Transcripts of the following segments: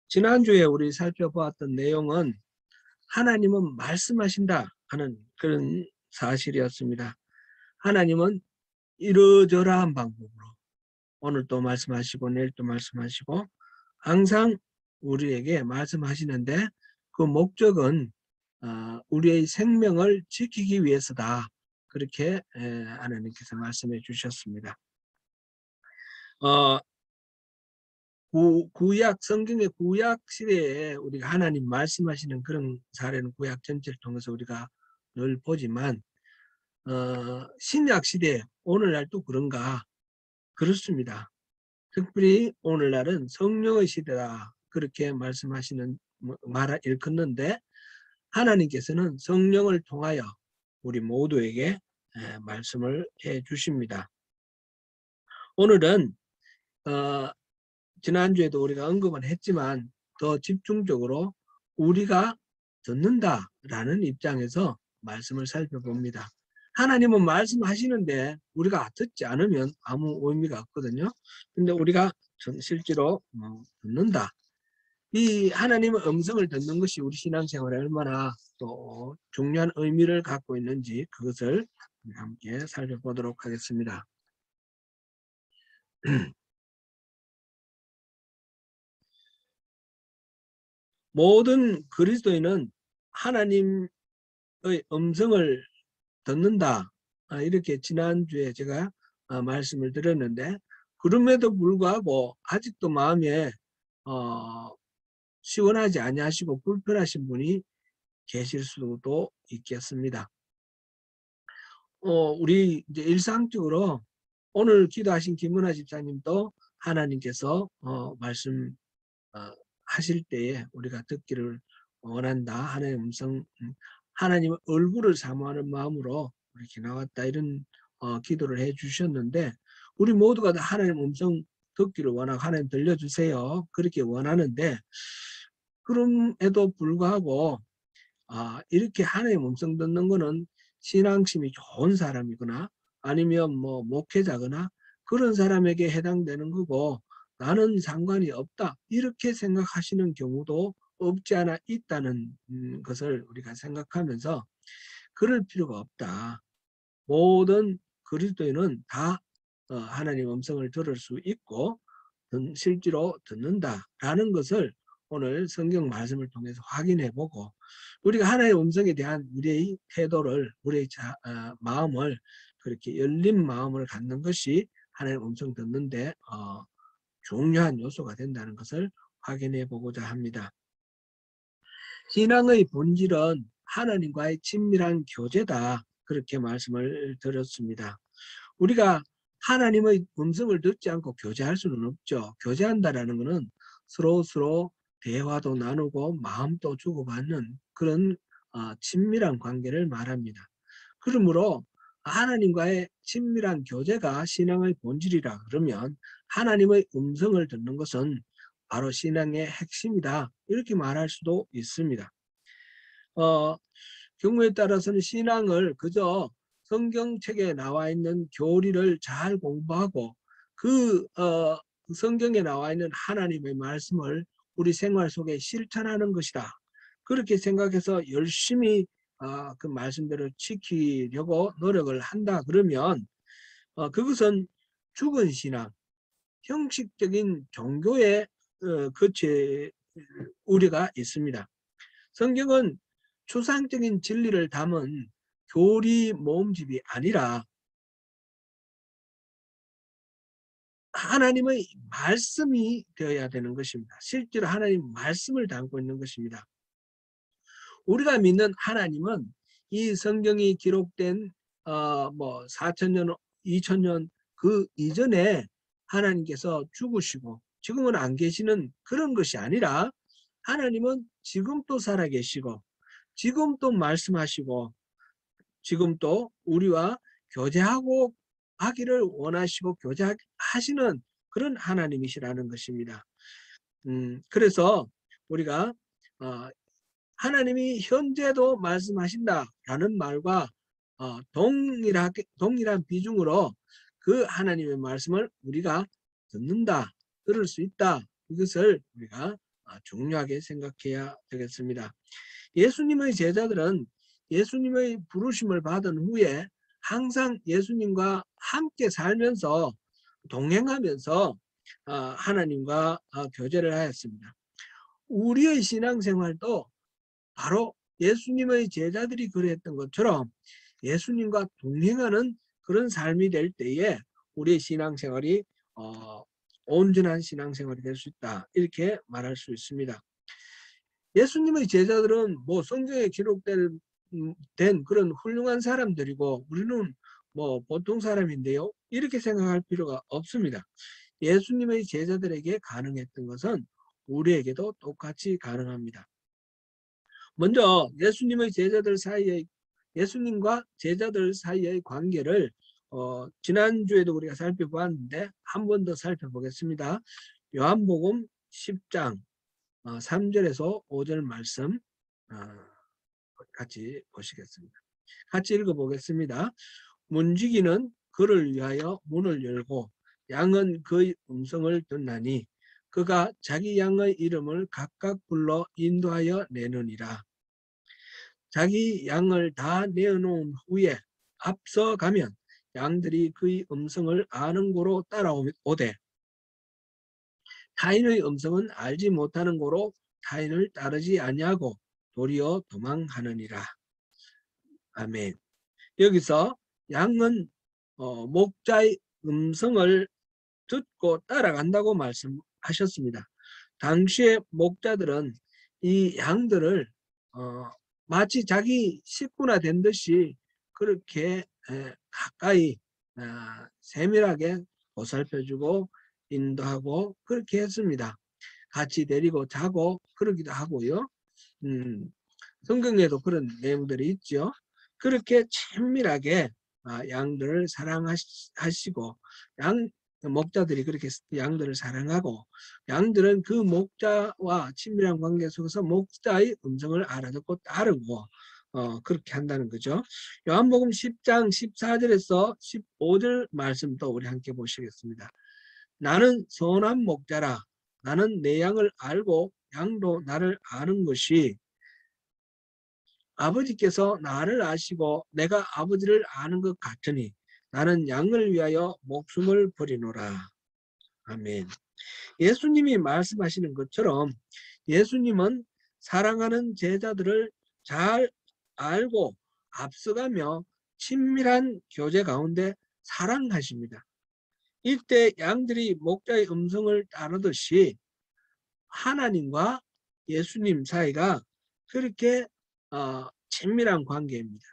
지난주에 우리 살펴보았던 내용은 하나님은 말씀하신다 하는 그런 사실이었습니다. 하나님은 이러저러한 방법으로 오늘도 말씀하시고 내일도 말씀하시고 항상 우리에게 말씀하시는데 그 목적은 우리의 생명을 지키기 위해서다. 그렇게 하나님께서 말씀해 주셨습니다. 성경의 구약 시대에 우리가 하나님 말씀하시는 그런 사례는 구약 전체를 통해서 우리가 늘 보지만 신약 시대 오늘날도 그런가? 그렇습니다. 특별히 오늘날은 성령의 시대다. 그렇게 말씀하시는 말을 일컫는데 하나님께서는 성령을 통하여 우리 모두에게 말씀을 해 주십니다. 오늘은 지난주에도 우리가 언급은 했지만 더 집중적으로 우리가 듣는다라는 입장에서 말씀을 살펴봅니다. 하나님은 말씀하시는데 우리가 듣지 않으면 아무 의미가 없거든요. 근데 우리가 실제로 듣는다. 이 하나님의 음성을 듣는 것이 우리 신앙생활에 얼마나 또 중요한 의미를 갖고 있는지 그것을 함께 살펴보도록 하겠습니다. 모든 그리스도인은 하나님의 음성을 듣는다. 이렇게 지난주에 제가 말씀을 드렸는데 그럼에도 불구하고 아직도 마음에 시원하지 아니하시고 불편하신 분이 계실 수도 있겠습니다. 우리 이제 일상적으로 오늘 기도하신 김은하 집사님도 하나님께서 말씀 하실 때에 우리가 듣기를 원한다. 하나님의 음성, 하나님의 얼굴을 사모하는 마음으로 이렇게 나왔다. 이런 기도를 해 주셨는데 우리 모두가 다 하나님의 음성 듣기를 원하고 하나님 들려주세요. 그렇게 원하는데 그럼에도 불구하고 이렇게 하나님의 음성 듣는 거는 신앙심이 좋은 사람이거나 아니면 뭐 목회자거나 그런 사람에게 해당되는 거고 나는 상관이 없다 이렇게 생각하시는 경우도 없지 않아 있다는 것을 우리가 생각하면서 그럴 필요가 없다. 모든 그리스도인은 다 하나님의 음성을 들을 수 있고 실제로 듣는다라는 것을 오늘 성경 말씀을 통해서 확인해보고 우리가 하나님의 음성에 대한 우리의 태도를 우리의 마음을 그렇게 열린 마음을 갖는 것이 하나님의 음성 듣는데 중요한 요소가 된다는 것을 확인해 보고자 합니다. 신앙의 본질은 하나님과의 친밀한 교제다. 그렇게 말씀을 드렸습니다. 우리가 하나님의 음성을 듣지 않고 교제할 수는 없죠. 교제한다라는 것은 서로 대화도 나누고 마음도 주고받는 그런 친밀한 관계를 말합니다. 그러므로 하나님과의 친밀한 교제가 신앙의 본질이라 그러면 하나님의 음성을 듣는 것은 바로 신앙의 핵심이다. 이렇게 말할 수도 있습니다. 경우에 따라서는 신앙을 그저 성경책에 나와 있는 교리를 잘 공부하고 그 성경에 나와 있는 하나님의 말씀을 우리 생활 속에 실천하는 것이다. 그렇게 생각해서 열심히 그 말씀대로 지키려고 노력을 한다 그러면 그것은 죽은 신앙, 형식적인 종교의 거치에 우려가 있습니다. 성경은 추상적인 진리를 담은 교리 모음집이 아니라 하나님의 말씀이 되어야 되는 것입니다. 실제로 하나님 말씀을 담고 있는 것입니다. 우리가 믿는 하나님은 이 성경이 기록된 4,000년, 2,000년 그 이전에 하나님께서 죽으시고 지금은 안 계시는 그런 것이 아니라 하나님은 지금 또 살아계시고 지금 또 말씀하시고 지금 또 우리와 교제하고 하기를 원하시고 교제하시는 그런 하나님이시라는 것입니다. 그래서 우리가 하나님이 현재도 말씀하신다라는 말과 동일한 비중으로 그 하나님의 말씀을 우리가 듣는다, 들을 수 있다 이것을 우리가 중요하게 생각해야 되겠습니다. 예수님의 제자들은 예수님의 부르심을 받은 후에 항상 예수님과 함께 살면서 동행하면서 하나님과 교제를 하였습니다. 우리의 신앙생활도 바로 예수님의 제자들이 그랬던 것처럼 예수님과 동행하는 그런 삶이 될 때에 우리의 신앙생활이 온전한 신앙생활이 될 수 있다, 이렇게 말할 수 있습니다. 예수님의 제자들은 뭐 성경에 기록된 그런 훌륭한 사람들이고 우리는 뭐 보통 사람인데요, 이렇게 생각할 필요가 없습니다. 예수님의 제자들에게 가능했던 것은 우리에게도 똑같이 가능합니다. 먼저 예수님과 제자들 사이의 관계를 지난주에도 우리가 살펴보았는데 한 번 더 살펴보겠습니다. 요한복음 10장 3절에서 5절 말씀 같이 보시겠습니다. 같이 읽어보겠습니다. 문지기는 그를 위하여 문을 열고 양은 그의 음성을 듣나니 그가 자기 양의 이름을 각각 불러 인도하여 내느니라. 자기 양을 다 내어놓은 후에 앞서 가면 양들이 그의 음성을 아는 고로 따라오되 타인의 음성은 알지 못하는 고로 타인을 따르지 아니하고 도리어 도망하느니라. 아멘. 여기서 양은 목자의 음성을 듣고 따라간다고 말씀하셨습니다. 당시의 목자들은 이 양들을 마치 자기 식구나 된 듯이 그렇게 가까이 세밀하게 보살펴주고 인도하고 그렇게 했습니다. 같이 데리고 자고 그러기도 하고요. 성경에도 그런 내용들이 있죠. 그렇게 친밀하게 양들을 사랑하시고 목자들이 그렇게 양들을 사랑하고 양들은 그 목자와 친밀한 관계 속에서 목자의 음성을 알아듣고 따르고 그렇게 한다는 거죠. 요한복음 10장 14절에서 15절 말씀도 우리 함께 보시겠습니다. 나는 선한 목자라. 나는 내 양을 알고 양도 나를 아는 것이 아버지께서 나를 아시고 내가 아버지를 아는 것 같으니 나는 양을 위하여 목숨을 버리노라. 아멘. 예수님이 말씀하시는 것처럼 예수님은 사랑하는 제자들을 잘 알고 앞서가며 친밀한 교제 가운데 사랑하십니다. 이때 양들이 목자의 음성을 따르듯이 하나님과 예수님 사이가 그렇게 친밀한 관계입니다.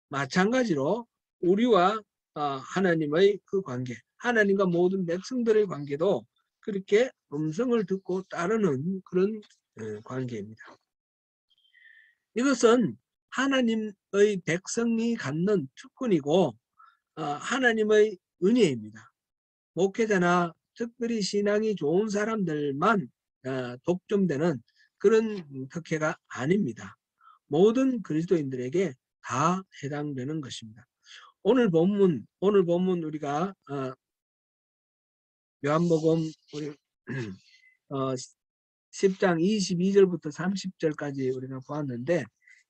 마찬가지로 우리와 하나님의 그 관계, 하나님과 모든 백성들의 관계도 그렇게 음성을 듣고 따르는 그런 관계입니다. 이것은 하나님의 백성이 갖는 특권이고 하나님의 은혜입니다. 목회자나 특별히 신앙이 좋은 사람들만 독점되는 그런 특혜가 아닙니다. 모든 그리스도인들에게 다 해당되는 것입니다. 오늘 본문 우리가 요한복음 10장 22절부터 30절까지 우리가 보았는데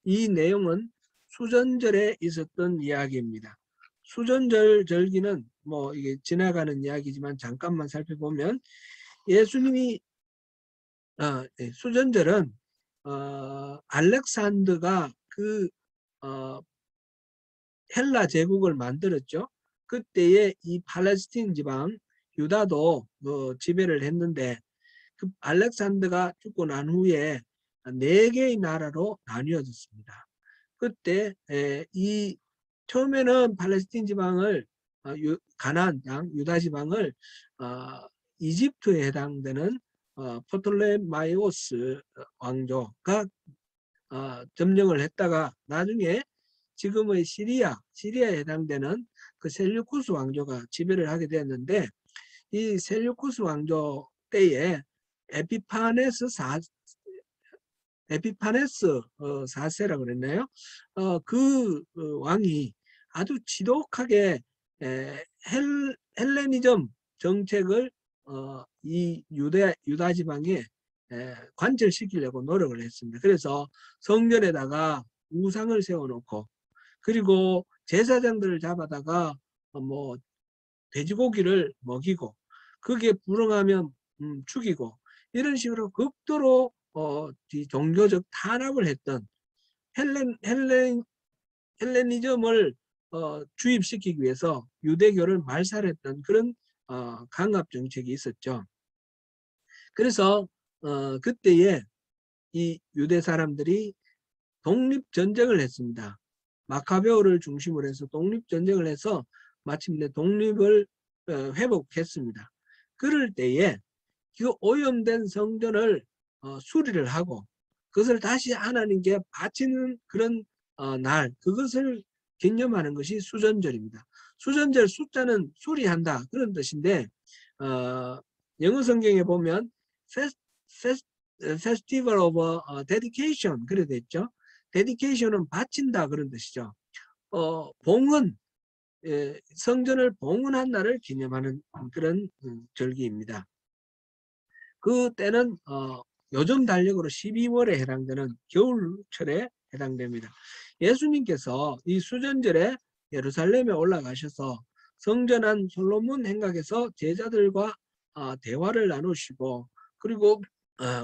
이 내용은 수전절에 있었던 이야기입니다. 수전절 절기는 뭐 이게 지나가는 이야기지만 잠깐만 살펴보면 예수님이 수전절은 알렉산더가 그 헬라 제국을 만들었죠. 그때에 이 팔레스틴 지방 유다도 지배를 했는데 그 알렉산더가 죽고 난 후에 4개의 나라로 나뉘어졌습니다. 그때 이 처음에는 팔레스틴 지방을 가나안 땅 유다 지방을 이집트에 해당되는 포톨레마이오스 왕조가 점령을 했다가 나중에 지금의 시리아에 해당되는 그 셀류쿠스 왕조가 지배를 하게 되었는데 이 셀류쿠스 왕조 때에 에피파네스 4세라고 그랬나요? 그 왕이 아주 지독하게 헬레니즘 정책을 이 유다 지방에 관철시키려고 노력을 했습니다. 그래서 성전에다가 우상을 세워놓고, 그리고 제사장들을 잡아다가 뭐 돼지고기를 먹이고, 그게 불응하면 죽이고, 이런 식으로 극도로 이 종교적 탄압을 했던 헬레니즘을 주입시키기 위해서 유대교를 말살했던 그런 강압 정책이 있었죠. 그래서 그때에 이 유대 사람들이 독립전쟁을 했습니다. 마카베오를 중심으로 해서 독립전쟁을 해서 마침내 독립을 회복했습니다. 그럴 때에 그 오염된 성전을 수리를 하고 그것을 다시 하나님께 바치는 그런 날, 그것을 기념하는 것이 수전절입니다. 수전절, 숫자는 수리한다, 그런 뜻인데 영어 성경에 보면 Festival of Dedication 그래 됐죠. Dedication은 바친다, 그런 뜻이죠. 봉헌, 성전을 봉헌한 날을 기념하는 그런 절기입니다. 그 때는 요즘 달력으로 12월에 해당되는 겨울철에 해당됩니다. 예수님께서 이 수전절에 예루살렘에 올라가셔서 성전 안 솔로몬 행각에서 제자들과 대화를 나누시고, 그리고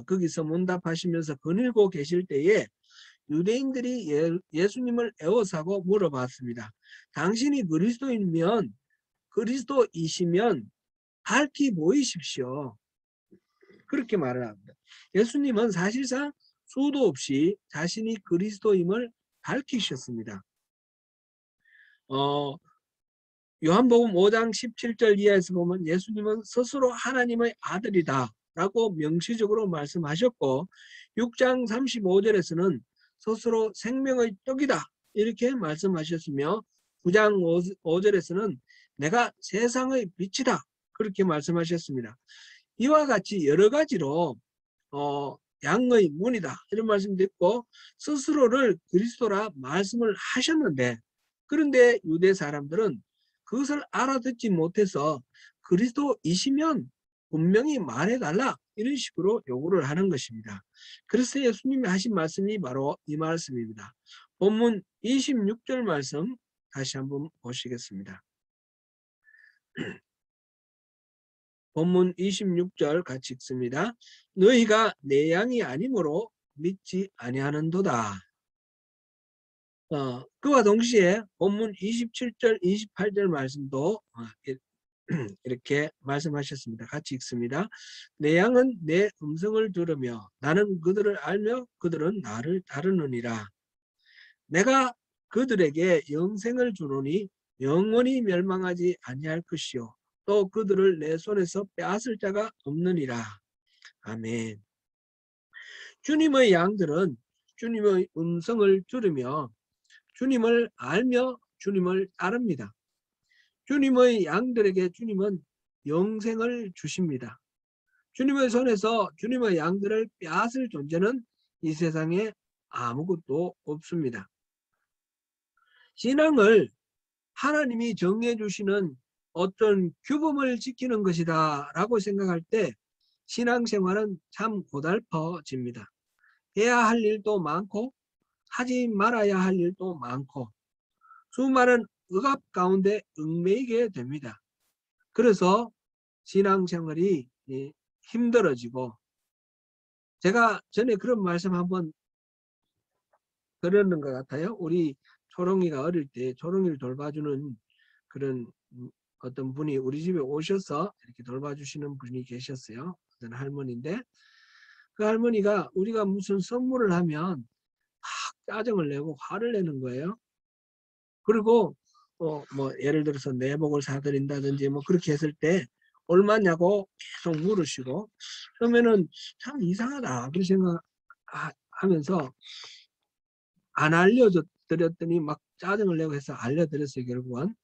거기서 문답하시면서 거닐고 계실 때에 유대인들이 예수님을 애워싸고 물어봤습니다. 당신이 그리스도이시면 밝히 보이십시오. 그렇게 말을 합니다. 예수님은 사실상 수도 없이 자신이 그리스도임을 밝히셨습니다. 요한복음 5장 17절 이하에서 보면 예수님은 스스로 하나님의 아들이다 라고 명시적으로 말씀하셨고, 6장 35절에서는 스스로 생명의 떡이다 이렇게 말씀하셨으며, 9장 5절에서는 내가 세상의 빛이다 그렇게 말씀하셨습니다. 이와 같이 여러 가지로 양의 문이다 이런 말씀도 있고, 스스로를 그리스도라 말씀을 하셨는데, 그런데 유대 사람들은 그것을 알아듣지 못해서 그리스도이시면 분명히 말해달라 이런 식으로 요구를 하는 것입니다. 그래서 예수님이 하신 말씀이 바로 이 말씀입니다. 본문 26절 말씀 다시 한번 보시겠습니다. 본문 26절 같이 읽습니다. 너희가 내 양이 아니므로 믿지 아니하는도다. 그와 동시에 본문 27절 28절 말씀도 이렇게 말씀하셨습니다. 같이 읽습니다. 내 양은 내 음성을 들으며 나는 그들을 알며 그들은 나를 따르느니라. 내가 그들에게 영생을 주노니 영원히 멸망하지 아니할 것이요 또 그들을 내 손에서 빼앗을 자가 없느니라. 아멘. 주님의 양들은 주님의 음성을 들으며 주님을 알며 주님을 따릅니다. 주님의 양들에게 주님은 영생을 주십니다. 주님의 손에서 주님의 양들을 빼앗을 존재는 이 세상에 아무것도 없습니다. 신앙을 하나님이 정해 주시는 어떤 규범을 지키는 것이다 라고 생각할 때 신앙생활은 참 고달퍼집니다. 해야 할 일도 많고 하지 말아야 할 일도 많고 수많은 억압 가운데 얽매이게 됩니다. 그래서 신앙생활이 힘들어지고, 제가 전에 그런 말씀 한번 들었는 것 같아요. 우리 초롱이가 어릴 때 초롱이를 돌봐주는 그런 어떤 분이 우리 집에 오셔서 이렇게 돌봐주시는 분이 계셨어요. 어떤 할머니인데, 그 할머니가 우리가 무슨 선물을 하면 막 짜증을 내고 화를 내는 거예요. 그리고 뭐 예를 들어서 내복을 사드린다든지 뭐 그렇게 했을 때 얼마냐고 계속 물으시고, 그러면은 참 이상하다 그런 생각하면서 안 알려드렸더니 막 짜증을 내고 해서 알려드렸어요. 결국은.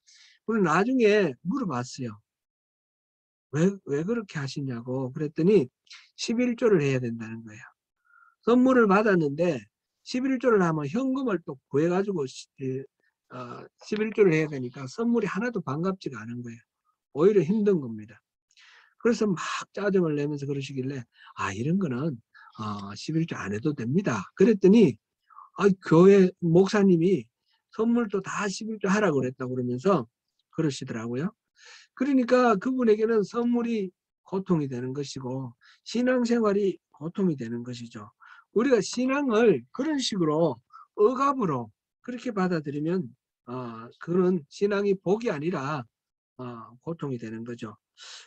그리고 나중에 물어봤어요. 왜 그렇게 하시냐고. 그랬더니 11조를 해야 된다는 거예요. 선물을 받았는데 11조를 하면 현금을 또 구해가지고 11조를 해야 되니까 선물이 하나도 반갑지가 않은 거예요. 오히려 힘든 겁니다. 그래서 막 짜증을 내면서 그러시길래 이런 거는 11조 안 해도 됩니다. 그랬더니 교회 목사님이 선물도 다 11조 하라고 그랬다고 그러면서 그러시더라고요. 그러니까 그분에게는 선물이 고통이 되는 것이고 신앙생활이 고통이 되는 것이죠. 우리가 신앙을 그런 식으로 억압으로 그렇게 받아들이면 그런 신앙이 복이 아니라 고통이 되는 거죠.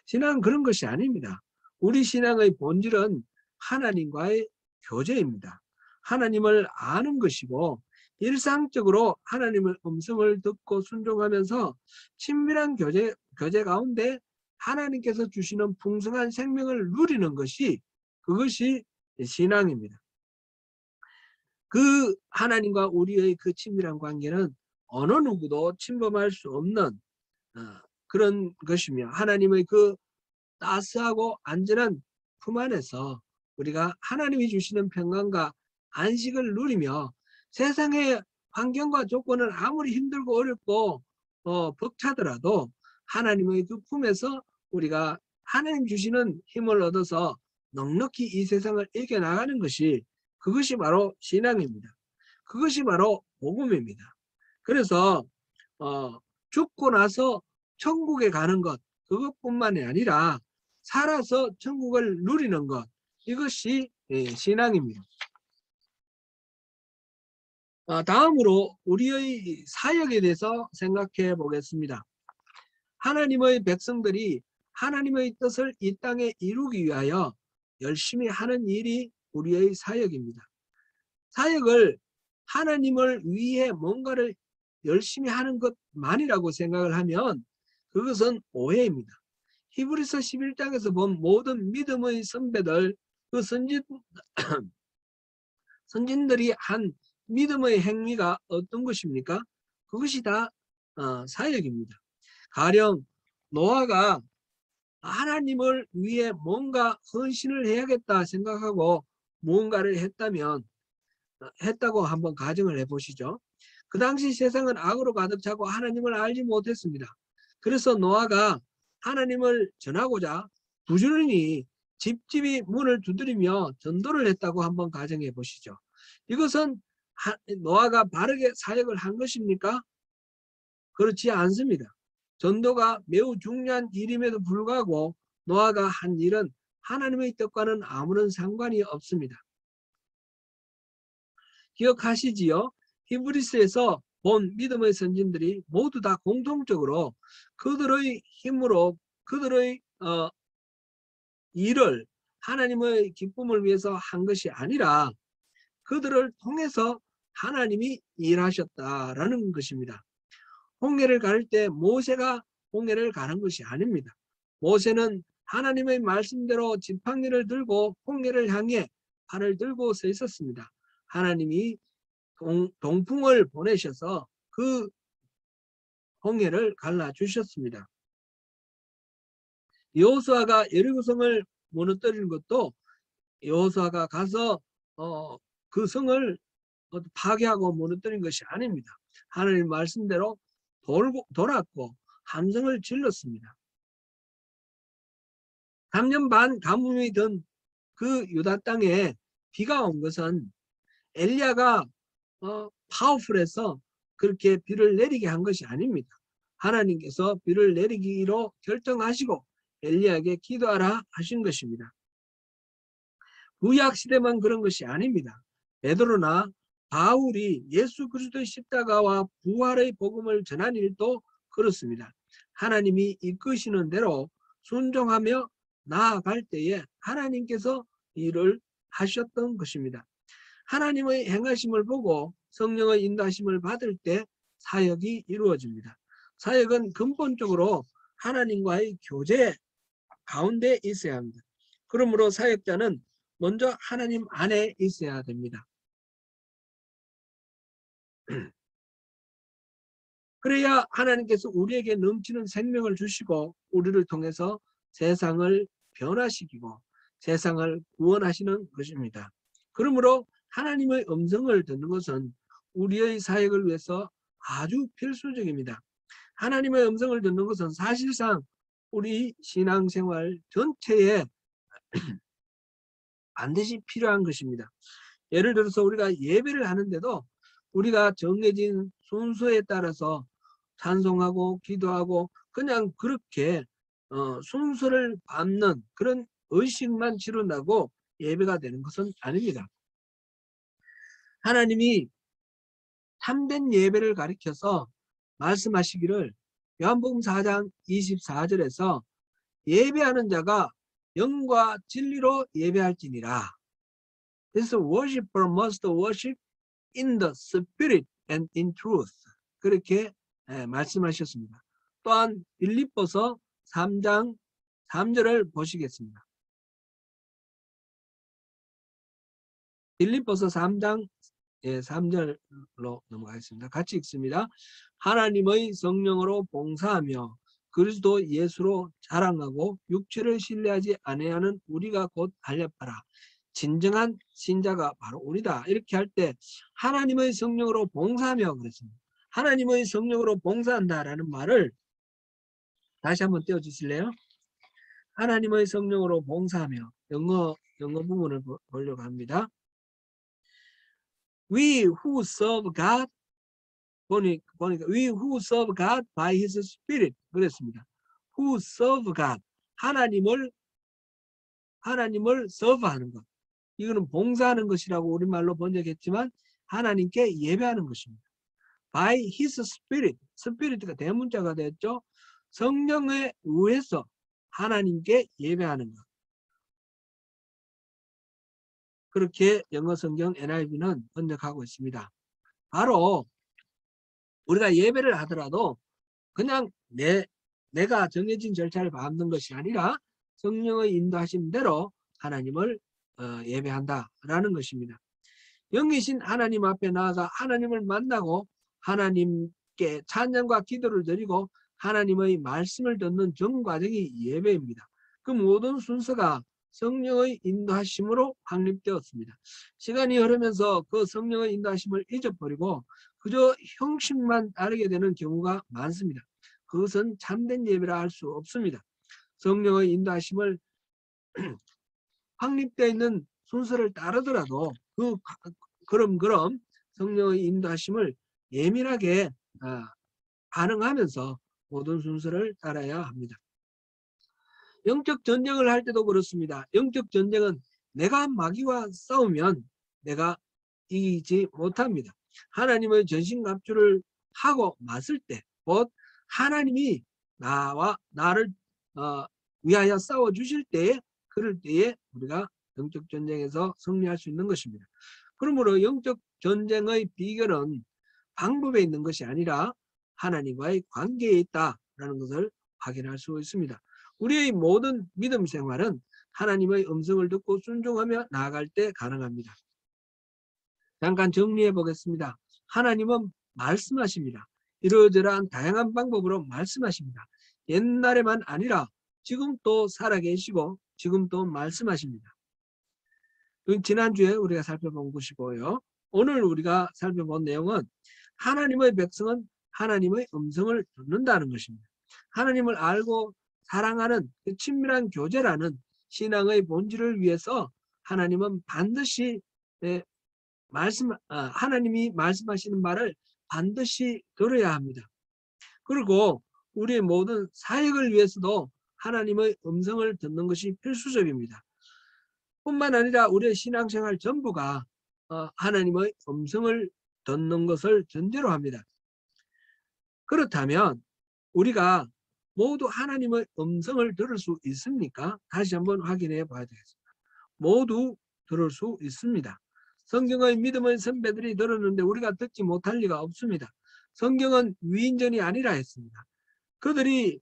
신앙은 그런 것이 아닙니다. 우리 신앙의 본질은 하나님과의 교제입니다. 하나님을 아는 것이고 일상적으로 하나님의 음성을 듣고 순종하면서 친밀한 교제 가운데 하나님께서 주시는 풍성한 생명을 누리는 것이 그것이 신앙입니다. 그 하나님과 우리의 그 친밀한 관계는 어느 누구도 침범할 수 없는 그런 것이며 하나님의 그 따스하고 안전한 품 안에서 우리가 하나님이 주시는 평강과 안식을 누리며 세상의 환경과 조건은 아무리 힘들고 어렵고 벅차더라도 하나님의 그 품에서 우리가 하나님 주시는 힘을 얻어서 넉넉히 이 세상을 이겨나가는 것이 그것이 바로 신앙입니다. 그것이 바로 복음입니다. 그래서 죽고 나서 천국에 가는 것 그것뿐만이 아니라 살아서 천국을 누리는 것 이것이 신앙입니다. 다음으로 우리의 사역에 대해서 생각해 보겠습니다. 하나님의 백성들이 하나님의 뜻을 이 땅에 이루기 위하여 열심히 하는 일이 우리의 사역입니다. 사역을 하나님을 위해 뭔가를 열심히 하는 것만이라고 생각을 하면 그것은 오해입니다. 히브리서 11장에서 본 모든 믿음의 선배들, 그 선진들이 한 믿음의 행위가 어떤 것입니까? 그것이 다 사역입니다. 가령 노아가 하나님을 위해 뭔가 헌신을 해야겠다 생각하고 무언가를 했다고 한번 가정을 해보시죠. 그 당시 세상은 악으로 가득 차고 하나님을 알지 못했습니다. 그래서 노아가 하나님을 전하고자 부지런히 집집이 문을 두드리며 전도를 했다고 한번 가정해 보시죠. 이것은 노아가 바르게 사역을 한 것입니까? 그렇지 않습니다. 전도가 매우 중요한 일임에도 불구하고 노아가 한 일은 하나님의 뜻과는 아무런 상관이 없습니다. 기억하시지요? 히브리서에서 본 믿음의 선진들이 모두 다 공통적으로 그들의 힘으로 그들의 일을 하나님의 기쁨을 위해서 한 것이 아니라 그들을 통해서 하나님이 일하셨다라는 것입니다. 홍해를 갈 때 모세가 홍해를 가는 것이 아닙니다. 모세는 하나님의 말씀대로 지팡이를 들고 홍해를 향해 팔을 들고 서 있었습니다. 하나님이 동풍을 보내셔서 그 홍해를 갈라주셨습니다. 여호수아가 여리고성을 무너뜨리는 것도 여호수아가 가서 그 성을 파괴하고 무너뜨린 것이 아닙니다. 하나님 말씀대로 돌았고 함성을 질렀습니다. 3년 반 가뭄이 든 그 유다 땅에 비가 온 것은 엘리야가 파워풀해서 그렇게 비를 내리게 한 것이 아닙니다. 하나님께서 비를 내리기로 결정하시고 엘리야에게 기도하라 하신 것입니다. 구약 시대만 그런 것이 아닙니다. 베드로나 바울이 예수 그리스도의 십자가와 부활의 복음을 전한 일도 그렇습니다. 하나님이 이끄시는 대로 순종하며 나아갈 때에 하나님께서 일을 하셨던 것입니다. 하나님의 행하심을 보고 성령의 인도하심을 받을 때 사역이 이루어집니다. 사역은 근본적으로 하나님과의 교제 가운데 있어야 합니다. 그러므로 사역자는 먼저 하나님 안에 있어야 됩니다. 그래야 하나님께서 우리에게 넘치는 생명을 주시고 우리를 통해서 세상을 변화시키고 세상을 구원하시는 것입니다. 그러므로 하나님의 음성을 듣는 것은 우리의 사역을 위해서 아주 필수적입니다. 하나님의 음성을 듣는 것은 사실상 우리 신앙생활 전체에 반드시 필요한 것입니다. 예를 들어서 우리가 예배를 하는데도 우리가 정해진 순서에 따라서 찬송하고 기도하고 그냥 그렇게 순서를 밟는 그런 의식만 치른다고 예배가 되는 것은 아닙니다. 하나님이 참된 예배를 가리켜서 말씀하시기를 요한복음 4장 24절에서 예배하는 자가 영과 진리로 예배할지니라. This worshiper must worship in the spirit and in truth. 그렇게 말씀하셨습니다. 또한 빌립보서 3장 3절을 보시겠습니다. 빌립보서 3장 3절로 넘어가겠습니다. 같이 읽습니다. 하나님의 성령으로 봉사하며 그리스도 예수로 자랑하고 육체를 신뢰하지 아니하는 우리가 곧 알려봐라. 진정한 신자가 바로 우리다. 이렇게 할 때 하나님의 성령으로 봉사하며 그랬습니다. 하나님의 성령으로 봉사한다라는 말을 다시 한번 띄워주실래요? 하나님의 성령으로 봉사하며 영어 부분을 보려고 합니다. We who serve God 보니까 we who serve God by His Spirit 그랬습니다. Who serve God 하나님을 serve하는 것. 이거는 봉사하는 것이라고 우리말로 번역했지만 하나님께 예배하는 것입니다. By His Spirit, Spirit가 대문자가 됐죠. 성령에 의해서 하나님께 예배하는 것. 그렇게 영어 성경 NIV는 번역하고 있습니다. 바로 우리가 예배를 하더라도 그냥 내가 정해진 절차를 밟는 것이 아니라 성령의 인도하심대로 하나님을 예배한다라는 것입니다. 영이신 하나님 앞에 나아가 하나님을 만나고 하나님께 찬양과 기도를 드리고 하나님의 말씀을 듣는 전 과정이 예배입니다. 그 모든 순서가 성령의 인도하심으로 확립되었습니다. 시간이 흐르면서 그 성령의 인도하심을 잊어버리고 그저 형식만 따르게 되는 경우가 많습니다. 그것은 참된 예배라 할 수 없습니다. 성령의 인도하심을 확립되어 있는 순서를 따르더라도 그럼 성령의 인도하심을 예민하게 반응하면서 모든 순서를 따라야 합니다. 영적 전쟁을 할 때도 그렇습니다. 영적 전쟁은 내가 마귀와 싸우면 내가 이기지 못합니다. 하나님의 전신갑주를 하고 맞을 때, 곧 하나님이 나를 위하여 싸워주실 때에 그럴 때에 우리가 영적 전쟁에서 승리할 수 있는 것입니다. 그러므로 영적 전쟁의 비결은 방법에 있는 것이 아니라 하나님과의 관계에 있다라는 것을 확인할 수 있습니다. 우리의 모든 믿음 생활은 하나님의 음성을 듣고 순종하며 나아갈 때 가능합니다. 잠깐 정리해 보겠습니다. 하나님은 말씀하십니다. 이러저러한 다양한 방법으로 말씀하십니다. 옛날에만 아니라 지금 또 살아계시고 지금 또 말씀하십니다. 지난주에 우리가 살펴본 것이고요. 오늘 우리가 살펴본 내용은 하나님의 백성은 하나님의 음성을 듣는다는 것입니다. 하나님을 알고 사랑하는 그 친밀한 교제라는 신앙의 본질을 위해서 하나님은 반드시 하나님이 말씀하시는 말을 반드시 들어야 합니다. 그리고 우리의 모든 사역을 위해서도 하나님의 음성을 듣는 것이 필수적입니다. 뿐만 아니라 우리의 신앙생활 전부가 하나님의 음성을 듣는 것을 전제로 합니다. 그렇다면 우리가 모두 하나님의 음성을 들을 수 있습니까? 다시 한번 확인해 봐야 되겠습니다. 모두 들을 수 있습니다. 성경의 믿음의 선배들이 들었는데 우리가 듣지 못할 리가 없습니다. 성경은 위인전이 아니라 했습니다. 그들이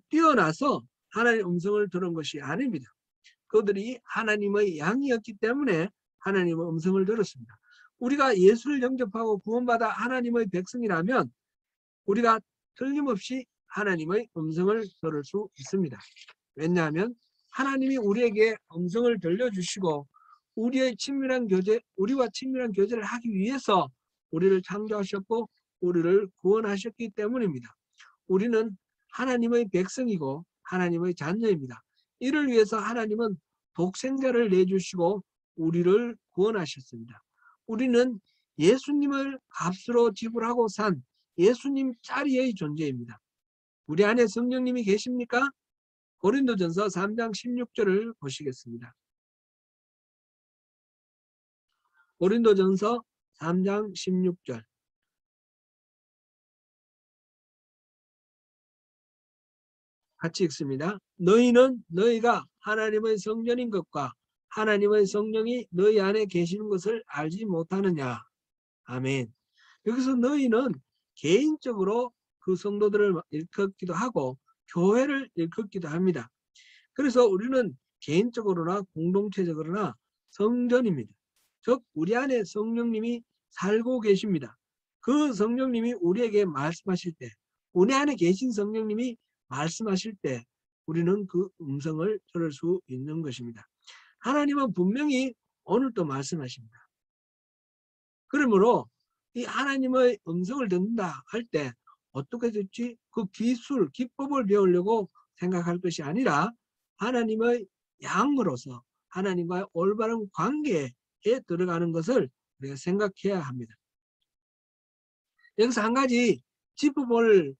뛰어나서 하나님의 음성을 들은 것이 아닙니다. 그들이 하나님의 양이었기 때문에 하나님의 음성을 들었습니다. 우리가 예수를 영접하고 구원받아 하나님의 백성이라면 우리가 틀림없이 하나님의 음성을 들을 수 있습니다. 왜냐하면 하나님이 우리에게 음성을 들려주시고 우리와 친밀한 교제를 하기 위해서 우리를 창조하셨고 우리를 구원하셨기 때문입니다. 우리는 하나님의 백성이고 하나님의 자녀입니다. 이를 위해서 하나님은 독생자를 내주시고 우리를 구원하셨습니다. 우리는 예수님을 값으로 지불하고 산 예수님 자리의 존재입니다. 우리 안에 성령님이 계십니까? 고린도전서 3장 16절을 보시겠습니다. 고린도전서 3장 16절. 같이 읽습니다. 너희는 너희가 하나님의 성전인 것과 하나님의 성령이 너희 안에 계시는 것을 알지 못하느냐. 아멘. 여기서 너희는 개인적으로 그 성도들을 일컫기도 하고 교회를 일컫기도 합니다. 그래서 우리는 개인적으로나 공동체적으로나 성전입니다. 즉 우리 안에 성령님이 살고 계십니다. 그 성령님이 우리에게 말씀하실 때, 우리 안에 계신 성령님이 말씀하실 때 우리는 그 음성을 들을 수 있는 것입니다. 하나님은 분명히 오늘도 말씀하십니다. 그러므로 이 하나님의 음성을 듣는다 할 때 어떻게 듣지? 그 기술, 기법을 배우려고 생각할 것이 아니라 하나님의 양으로서 하나님과의 올바른 관계에 들어가는 것을 우리가 생각해야 합니다. 여기서 한 가지 짚어볼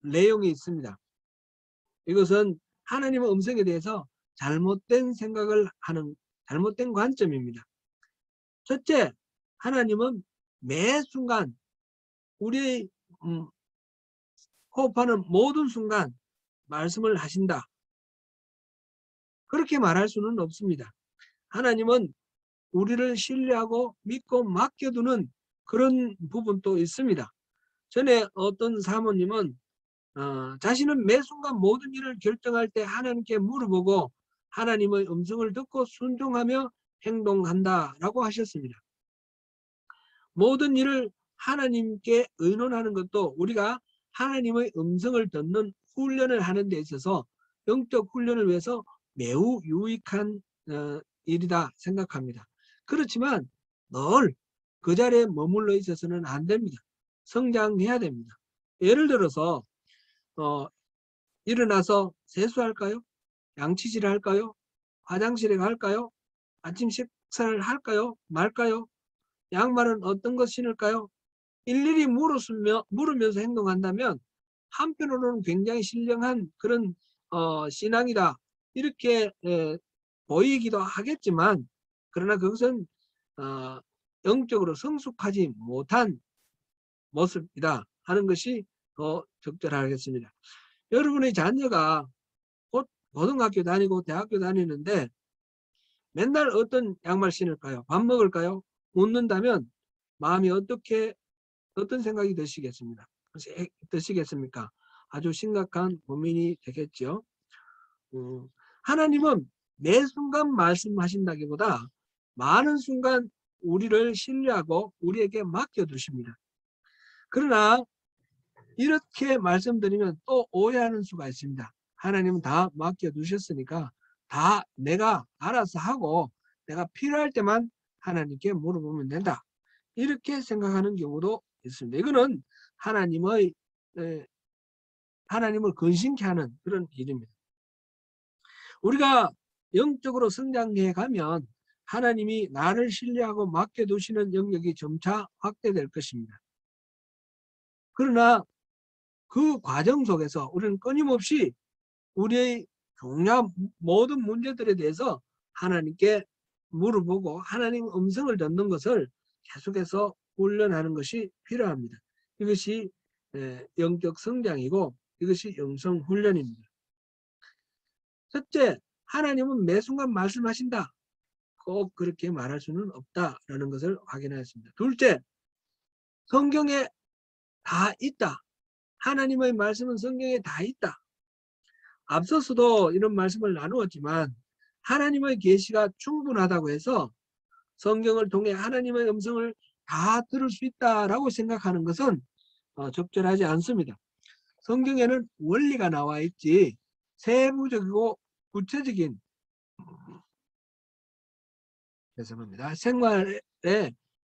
내용이 있습니다. 이것은 하나님의 음성에 대해서 잘못된 생각을 하는 잘못된 관점입니다. 첫째, 하나님은 매 순간 우리의 호흡하는 모든 순간 말씀을 하신다. 그렇게 말할 수는 없습니다. 하나님은 우리를 신뢰하고 믿고 맡겨두는 그런 부분도 있습니다. 전에 어떤 사모님은 자신은 매 순간 모든 일을 결정할 때 하나님께 물어보고 하나님의 음성을 듣고 순종하며 행동한다라고 하셨습니다. 모든 일을 하나님께 의논하는 것도 우리가 하나님의 음성을 듣는 훈련을 하는 데 있어서 영적 훈련을 위해서 매우 유익한 일이다 생각합니다. 그렇지만 늘 그 자리에 머물러 있어서는 안 됩니다. 성장해야 됩니다. 예를 들어서 일어나서 세수할까요? 양치질을 할까요? 화장실에 갈까요? 아침 식사를 할까요? 말까요? 양말은 어떤 것 신을까요? 일일이 물으면서 행동한다면 한편으로는 굉장히 신령한 그런 신앙이다 이렇게 보이기도 하겠지만 그러나 그것은 영적으로 성숙하지 못한 모습이다 하는 것이 더 적절하겠습니다. 여러분의 자녀가 곧 고등학교 다니고 대학교 다니는데 맨날 어떤 양말 신을까요? 밥 먹을까요? 묻는다면 마음이 어떤 생각이 드시겠습니까? 아주 심각한 고민이 되겠죠. 하나님은 매 순간 말씀하신다기보다 많은 순간 우리를 신뢰하고 우리에게 맡겨두십니다. 그러나 이렇게 말씀드리면 또 오해하는 수가 있습니다. 하나님은 다 맡겨두셨으니까 다 내가 알아서 하고 내가 필요할 때만 하나님께 물어보면 된다. 이렇게 생각하는 경우도 있습니다. 이거는 하나님을 근심케 하는 그런 일입니다. 우리가 영적으로 성장해 가면 하나님이 나를 신뢰하고 맡겨두시는 영역이 점차 확대될 것입니다. 그러나 그 과정 속에서 우리는 끊임없이 우리의 중요한 모든 문제들에 대해서 하나님께 물어보고 하나님 음성을 듣는 것을 계속해서 훈련하는 것이 필요합니다. 이것이 영적 성장이고 이것이 영성 훈련입니다. 첫째, 하나님은 매 순간 말씀하신다. 꼭 그렇게 말할 수는 없다라는 것을 확인하였습니다. 둘째, 성경에 다 있다. 하나님의 말씀은 성경에 다 있다. 앞서서도 이런 말씀을 나누었지만 하나님의 계시가 충분하다고 해서 성경을 통해 하나님의 음성을 다 들을 수 있다라고 생각하는 것은 적절하지 않습니다. 성경에는 원리가 나와 있지 세부적이고 구체적인 죄송합니다. 생활에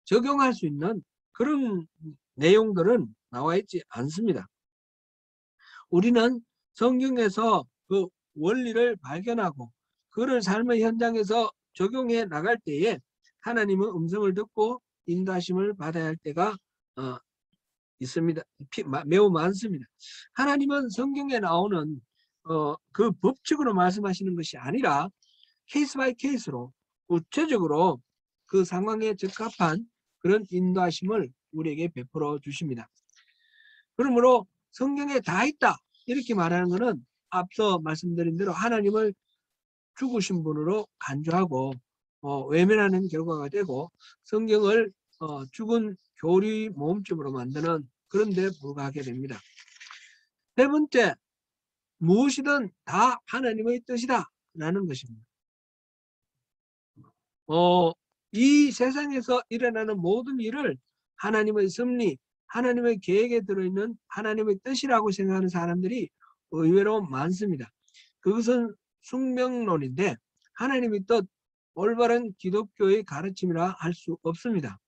적용할 수 있는 그런 내용들은 나와 있지 않습니다. 우리는 성경에서 그 원리를 발견하고 그를 삶의 현장에서 적용해 나갈 때에 하나님의 음성을 듣고 인도하심을 받아야 할 때가 있습니다. 매우 많습니다. 하나님은 성경에 나오는 그 법칙으로 말씀하시는 것이 아니라 케이스 바이 케이스로 구체적으로 그 상황에 적합한 그런 인도하심을 우리에게 베풀어 주십니다. 그러므로 성경에 다 있다 이렇게 말하는 것은 앞서 말씀드린 대로 하나님을 죽으신 분으로 간주하고 외면하는 결과가 되고 성경을 죽은 교리 모음집으로 만드는 그런 데 불과하게 됩니다. 세 번째, 무엇이든 다 하나님의 뜻이다 라는 것입니다. 이 세상에서 일어나는 모든 일을 하나님의 섭리, 하나님의 계획에 들어있는 하나님의 뜻이라고 생각하는 사람들이 의외로 많습니다. 그것은 숙명론인데 하나님의 뜻, 올바른 기독교의 가르침이라 할 수 없습니다.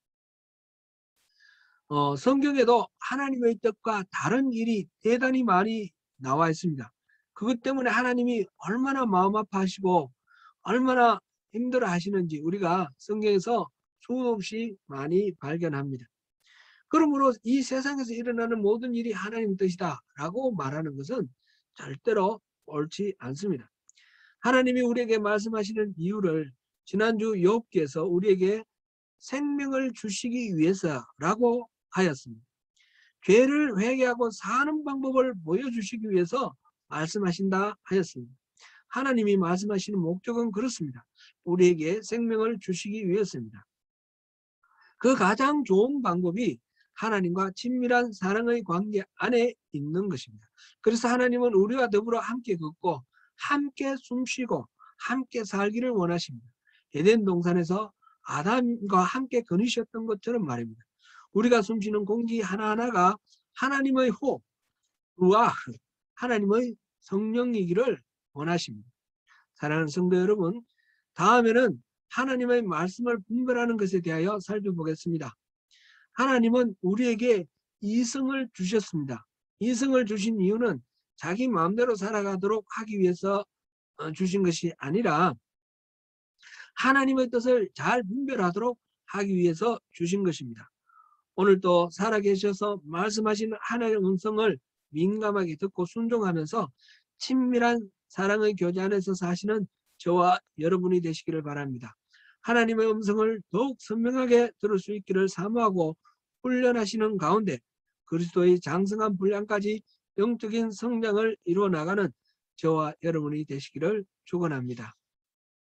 성경에도 하나님의 뜻과 다른 일이 대단히 많이 나와 있습니다. 그것 때문에 하나님이 얼마나 마음 아파하시고 얼마나 힘들어 하시는지 우리가 성경에서 수없이 많이 발견합니다. 그러므로 이 세상에서 일어나는 모든 일이 하나님 뜻이다 라고 말하는 것은 절대로 옳지 않습니다. 하나님이 우리에게 말씀하시는 이유를 지난주 욥기에서 우리에게 생명을 주시기 위해서라고 하였습니다. 죄를 회개하고 사는 방법을 보여주시기 위해서 말씀하신다 하였습니다. 하나님이 말씀하시는 목적은 그렇습니다. 우리에게 생명을 주시기 위해서입니다. 그 가장 좋은 방법이 하나님과 친밀한 사랑의 관계 안에 있는 것입니다. 그래서 하나님은 우리와 더불어 함께 걷고 함께 숨쉬고 함께 살기를 원하십니다. 에덴 동산에서 아담과 함께 거니셨던 것처럼 말입니다. 우리가 숨쉬는 공기 하나하나가 하나님의 호흡, 루아흐, 하나님의 성령이기를 원하십니다. 사랑하는 성도 여러분, 다음에는 하나님의 말씀을 분별하는 것에 대하여 살펴보겠습니다. 하나님은 우리에게 이성을 주셨습니다. 이성을 주신 이유는 자기 마음대로 살아가도록 하기 위해서 주신 것이 아니라 하나님의 뜻을 잘 분별하도록 하기 위해서 주신 것입니다. 오늘도 살아계셔서 말씀하시는 하나님의 음성을 민감하게 듣고 순종하면서 친밀한 사랑의 교제 안에서 사시는 저와 여러분이 되시기를 바랍니다. 하나님의 음성을 더욱 선명하게 들을 수 있기를 사모하고 훈련하시는 가운데 그리스도의 장성한 분량까지 영적인 성장을 이루어 나가는 저와 여러분이 되시기를 축원합니다.